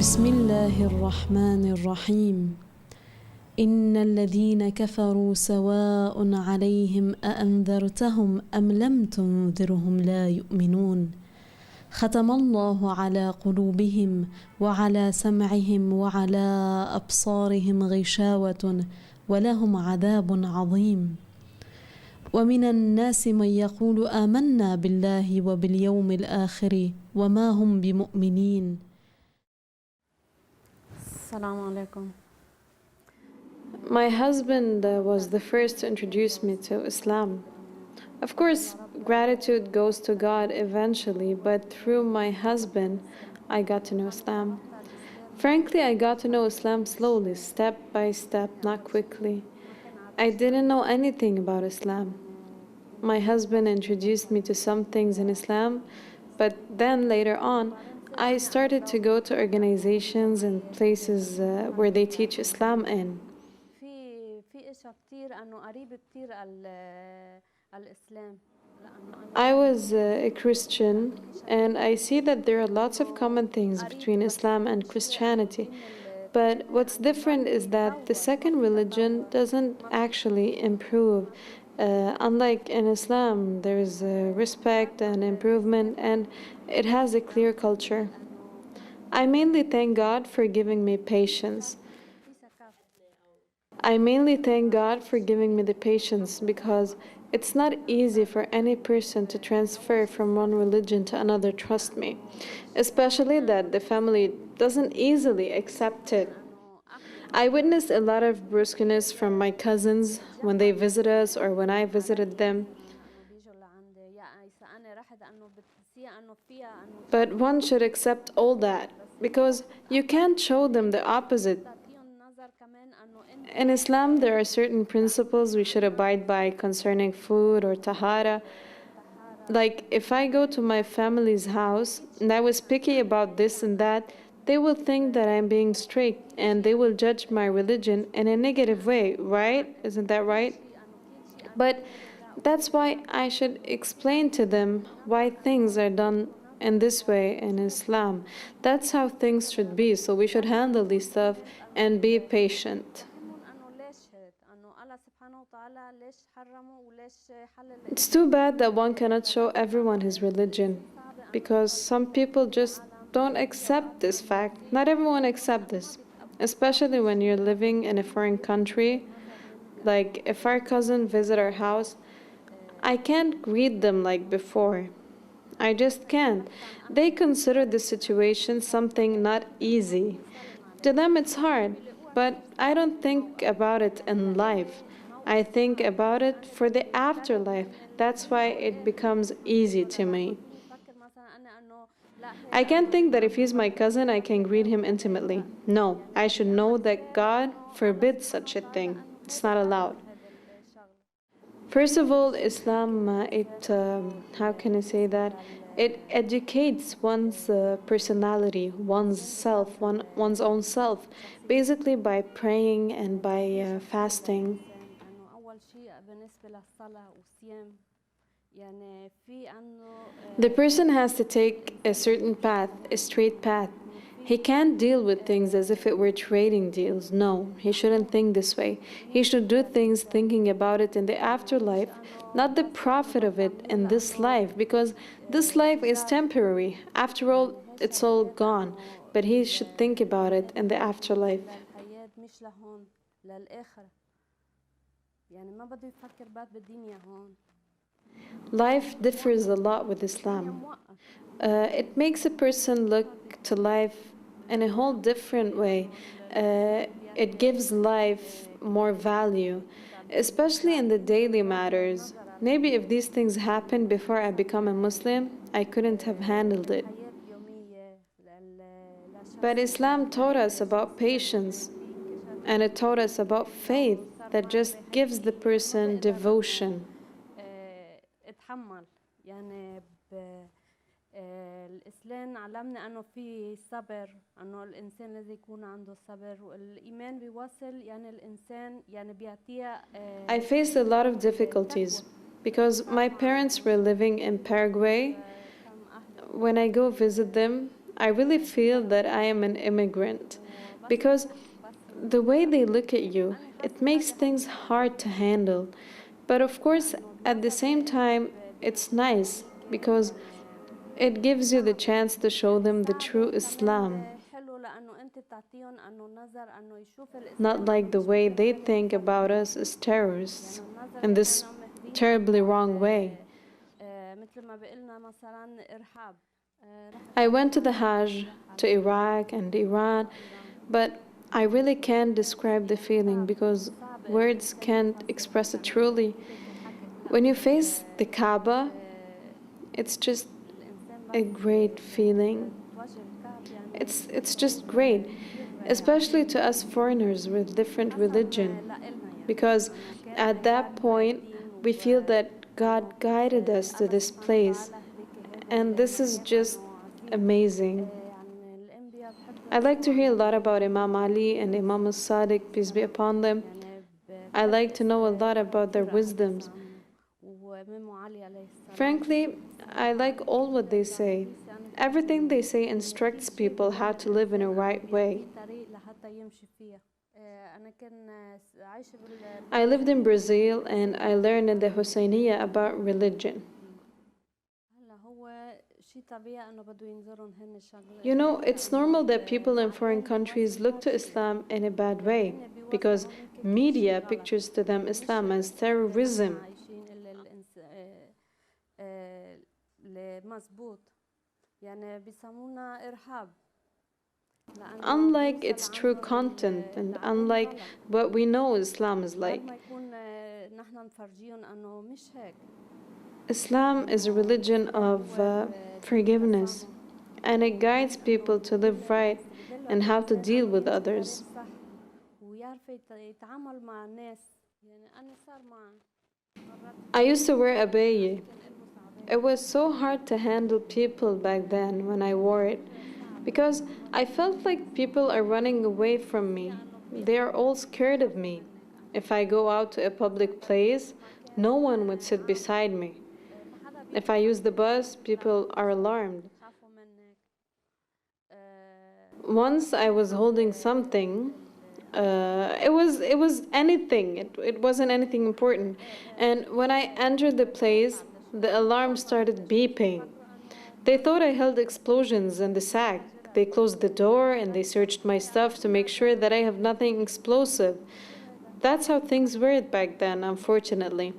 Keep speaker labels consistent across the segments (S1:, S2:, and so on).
S1: بسم الله الرحمن الرحيم إن الذين كفروا سواء عليهم أأنذرتهم أم لم تنذرهم لا يؤمنون ختم الله على قلوبهم وعلى سمعهم وعلى أبصارهم غشاوة ولهم عذاب عظيم ومن الناس من يقول آمنا بالله وباليوم الآخر وما هم بمؤمنين.
S2: Assalamu alaikum.
S3: My husband was the first to introduce me to Islam. Of course, gratitude goes to God eventually, but through my husband, I got to know Islam. Frankly, I got to know Islam slowly, step by step, not quickly. I didn't know anything about Islam. My husband introduced me to some things in Islam, but then later on, I started to go to organizations and places where they teach Islam in. I was a Christian, and I see that there are lots of common things between Islam and Christianity. But what's different is that the second religion doesn't actually improve. Unlike in Islam, there is respect and improvement, and it has a clear culture. I mainly thank God for giving me patience. Because it's not easy for any person to transfer from one religion to another, trust me. Especially that the family doesn't easily accept it. I witnessed a lot of brusqueness from my cousins when they visit us or when I visited them. But one should accept all that, because you can't show them the opposite. In Islam, there are certain principles we should abide by concerning food or tahara. Like, if I go to my family's house and I was picky about this and that, they will think that I'm being strict and they will judge my religion in a negative way, right? Isn't that right? But that's why I should explain to them why things are done in this way in Islam. That's how things should be, so we should handle this stuff and be patient. It's too bad that one cannot show everyone his religion, because some people just don't accept this fact. Not everyone accepts this, especially when you're living in a foreign country. Like, if our cousin visit our house, I can't greet them like before. I just can't. They consider the situation something not easy. To them it's hard, but I don't think about it in life. I think about it for the afterlife. That's why it becomes easy to me. I can't think that if he's my cousin, I can greet him intimately. No, I should know that God forbids such a thing. It's not allowed. First of all, Islam, how can I say that? It educates one's personality, one's self, one's own self, basically by praying and by fasting. The person has to take a certain path, a straight path. He can't deal with things as if it were trading deals. No, he shouldn't think this way. He should do things thinking about it in the afterlife, not the profit of it in this life, because this life is temporary. After all, it's all gone. But he should think about it in the afterlife. Life differs a lot with Islam. It makes a person look to life in a whole different way. It gives life more value, especially in the daily matters. Maybe if these things happened before I become a Muslim, I couldn't have handled it. But Islam taught us about patience, and it taught us about faith that just gives the person devotion.
S2: الإسلام علمنا أنه في صبر، أنه الإنسان لازم يكون عنده صبر، والإيمان بيوصل يعني الإنسان يعني بيعطيه.
S3: I faced a lot of difficulties because my parents were living in Paraguay. When I go visit them, I really feel that I am an immigrant because the way they look at you, it makes things hard to handle. But of course, at the same time, it's nice because it gives you the chance to show them the true Islam,
S2: حلو لأنه أنت بتعطيهم أنه نظر أنه يشوف
S3: not
S2: الإسلام
S3: like the way they think about us as terrorists in this terribly wrong way.
S2: مثل ما بقلنا مثلا إرهاب.
S3: I went to the Hajj to Iraq and Iran, but I really can't describe the feeling because words can't express it truly. When you face the Kaaba, it's just a great feeling. It's just great, especially to us foreigners with different religion, because at that point we feel that God guided us to this place, and this is just amazing. I like to hear a lot about Imam Ali and Imam al-Sadiq, peace be upon them. I like to know a lot about their wisdoms. Frankly, I like all what they say. Everything they say instructs people how to live in a right way. I lived in Brazil and I learned in the Husseiniya about religion. You know, it's normal that people in foreign countries look to Islam in a bad way because media pictures to them Islam as terrorism. Unlike its true content and unlike what we know Islam is like. Islam is a religion of forgiveness, and it guides people to live right and how to deal with others. I used to wear abaya. It was so hard to handle people back then when I wore it because I felt like people are running away from me. They are all scared of me. If I go out to a public place, no one would sit beside me. If I use the bus, people are alarmed. Once I was holding something. It was anything. It wasn't anything important. And when I entered the place, the alarm started beeping. They thought I held explosions in the sack. They closed the door and they searched my stuff to make sure that I have nothing explosive. That's how things were back then, unfortunately.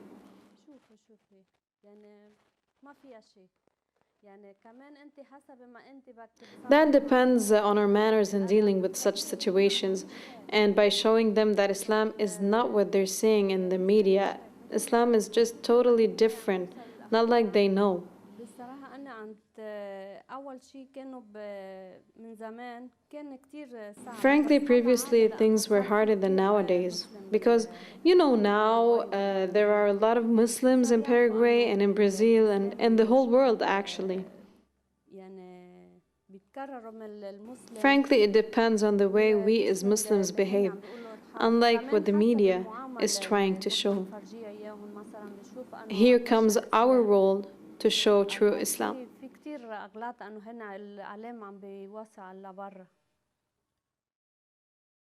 S3: That depends on our manners in dealing with such situations, and by showing them that Islam is not what they're saying in the media. Islam is just totally different, not like they know. Frankly, previously things were harder than nowadays because, now there are a lot of Muslims in Paraguay and in Brazil and in the whole world actually. Frankly, it depends on the way we as Muslims behave, unlike what the media is trying to show. Here comes our role to show true Islam.